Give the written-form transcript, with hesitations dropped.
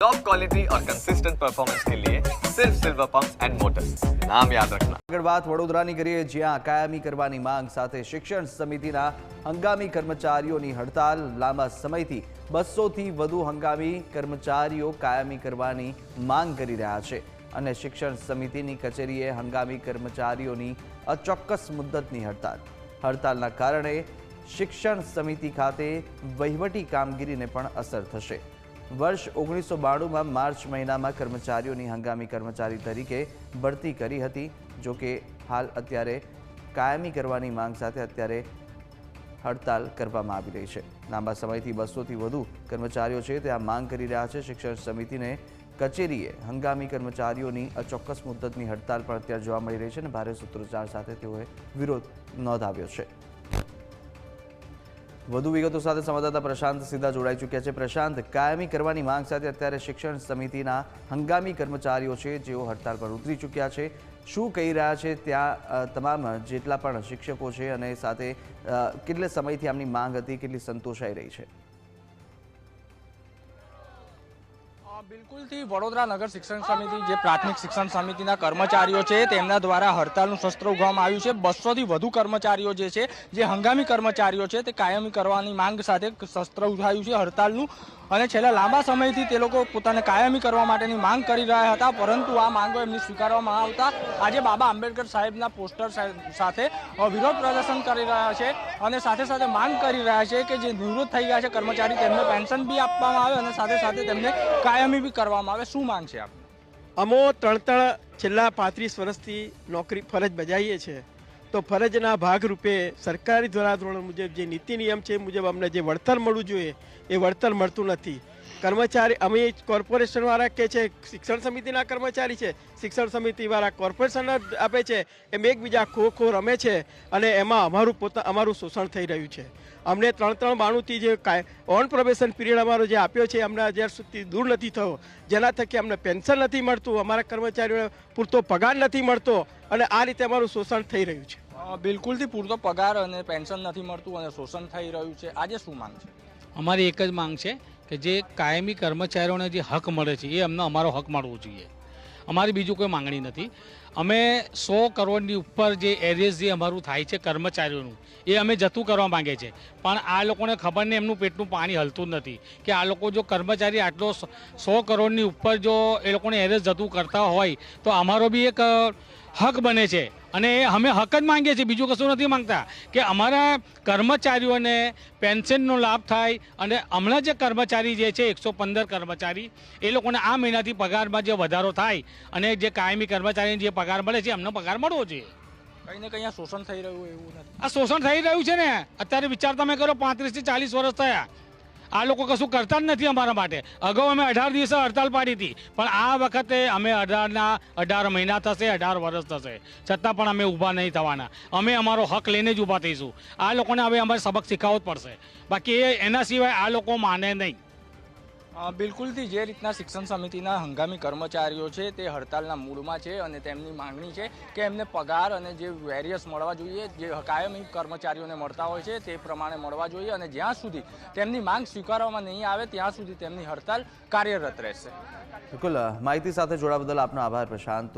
Top quality और consistent performance के लिए सिर्फ सिल्वर पंप्स एंड मोटर्स, नाम याद रखना। આગળ વાત વડોદરાની કરીએ, જ્યાં કાયમી કરવાની માંગ સાથે શિક્ષણ સમિતિના હંગામી કર્મચારીઓની હડતાલ. લાંબા સમયથી 200થી વધુ હંગામી કર્મચારીઓ કાયમી કરવાની માંગ કરી રહ્યા છે અને શિક્ષણ સમિતિની કચેરીએ હંગામી કર્મચારીઓની અચોક્કસ મુદ્દતની હડતાલના કારણે શિક્ષણ સમિતિ ખાતે વહીવટી કામગીરીને પણ અસર થશે. વર્ષ 1992માં માર્ચ મહિનામાં કર્મચારીઓની હંગામી કર્મચારી તરીકે ભરતી કરી હતી. જો કે હાલ અત્યારે કાયમી કરવાની માંગ સાથે અત્યારે હડતાલ કરવામાં આવી રહી છે. લાંબા સમયથી 200થી વધુ કર્મચારીઓ છે તે આ માંગ કરી રહ્યા છે. શિક્ષણ સમિતિને કચેરીએ હંગામી કર્મચારીઓની અચોક્કસ મુદ્દતની હડતાલ પણ અત્યારે જોવા મળી રહી છે અને ભારે સૂત્રોચ્ચાર સાથે તેઓએ વિરોધ નોંધાવ્યો છે. વધુ વિગતો સાથે સંવાદદાતા પ્રશાંત સીધા જોડાઈ ચૂક્યા છે. પ્રશાંત, કાયમી કરવાની માંગ સાથે અત્યારે શિક્ષણ સમિતિના હંગામી કર્મચારીઓ છે જેઓ હડતાલ પર ઉતરી ચૂક્યા છે. શું કહી રહ્યા છે ત્યાં તમામ જેટલા પણ શિક્ષકો છે અને સાથે કેટલે સમયથી આમની માંગ હતી, કેટલી સંતોષાઈ રહી છે? બિલકુલથી વડોદરા નગર શિક્ષણ સમિતિ જે પ્રાથમિક શિક્ષણ સમિતિના કર્મચારીઓ છે તેમના દ્વારા હડતાલનું શસ્ત્ર ઉગામવામાં આવ્યું છે. 200થી વધુ કર્મચારીઓ જે છે, જે હંગામી કર્મચારીઓ છે તે કાયમી કરવાની માંગ સાથે શસ્ત્ર ઉઠાવ્યું છે હડતાલનું. અને છેલ્લા લાંબા સમયથી તે લોકો પોતાને કાયમી કરવા માટેની માંગ કરી રહ્યા હતા, પરંતુ આ માંગો એમની સ્વીકારવામાં આવતા આજે બાબા આંબેડકર સાહેબના પોસ્ટર સાથે વિરોધ પ્રદર્શન કરી રહ્યા છે અને સાથે સાથે માંગ કરી રહ્યા છે કે જે નિવૃત્ત થઈ ગયા છે કર્મચારી તેમને પેન્શન બી આપવામાં આવે અને સાથે સાથે તેમને કાયમી બી કરવામાં આવે. શું માંગ છે આપ? અમો ત્રણ છેલ્લા 35 વર્ષથી નોકરી ફરજ બજાવીએ છીએ, તો ફરજના ભાગરૂપે સરકારી ધોરણ મુજબ જે નીતિ નિયમ છે મુજબ અમને જે વળતર મળવું જોઈએ એ વળતર મળતું નથી. કર્મચારી અમે કોર્પોરેશનવાળા કે છે, શિક્ષણ સમિતિના કર્મચારી છે, શિક્ષણ સમિતિવાળા કોર્પોરેશન આપે છે, એમ એકબીજા ખો રમે છે અને એમાં અમારું શોષણ થઈ રહ્યું છે. અમને 392થી જે ઓન પ્રોબેશન પીરિયડ અમારો જે આપ્યો છે અમને અત્યાર સુધી દૂર નથી થયો, જેના થકી અમને પેન્શન નથી મળતું, અમારા કર્મચારીઓને પૂરતો પગાર નથી મળતો અને આ રીતે અમારું શોષણ થઈ રહ્યું છે. બિલકુલથી પૂરતો પગાર અને પેન્શન નથી મળતું અને શોષણ થઈ રહ્યું છે. આજે શું માંગ છે? અમારી એક જ માંગ છે કે જે કાયમી કર્મચારીઓને જે હક મળે છે એ અમને અમારો હક મળવો જોઈએ. અમારી બીજું કોઈ માંગણી નથી. અમે 100 કરોડની ઉપર જે એરિયસ જે અમારું થાય છે કર્મચારીઓનું એ અમે જતું કરવા માંગે છે, પણ આ લોકોને ખબર નહીં, એમનું પેટનું પાણી હલતું જ નથી કે આ લોકો જો કર્મચારી આટલો 100 કરોડની ઉપર જો એ લોકોને એરિયસ જતું કરતા હોય તો અમારો બી એક હક બને છે અને અમે હક જ માંગીએ છીએ, બીજું કશું નથી માંગતા કે અમારા કર્મચારીઓને પેન્શનનો લાભ થાય. અને હમણાં જે કર્મચારી જે છે 115 કર્મચારી એ લોકોને આ મહિનાથી પગારમાં જે વધારો થાય અને જે કાયમી કર્મચારીને જે પગાર મળે છે એમનો પગાર મળવો જોઈએ. કંઈ ને કંઈ શોષણ થઈ રહ્યું એવું નથી? આ શોષણ થઈ રહ્યું છે ને. અત્યારે વિચાર તમે કરો, 35થી 40 વર્ષ થયા, આ લોકો કશું કરતા જ નથી અમારા માટે. અગાઉ અમે 18 દિવસે હડતાલ પાડી હતી, પણ આ વખતે અમે 18 મહિના થશે, 18 વર્ષ થશે, છતાં પણ અમે ઊભા નહીં થવાના. અમે અમારો હક લઈને જ ઊભા થઈશું. આ લોકોને હવે અમારે સબક શીખવવો જ પડશે, બાકી એના સિવાય આ લોકો માને નહીં. બિલકુલથી જે રીતના શિક્ષણ સમિતિના હંગામી કર્મચારીઓ છે તે હડતાલના મૂળમાં છે અને તેમની માંગણી છે કે એમને પગાર અને જે વેરિયસ મળવા જોઈએ, જે કાયમી કર્મચારીઓને મળતા હોય છે તે પ્રમાણે મળવા જોઈએ અને જ્યાં સુધી તેમની માંગ સ્વીકારવામાં નહીં આવે ત્યાં સુધી તેમની હડતાલ કાર્યરત રહેશે. બિલકુલ, માહિતી સાથે જોડાવા બદલ આપનો આભાર પ્રશાંત.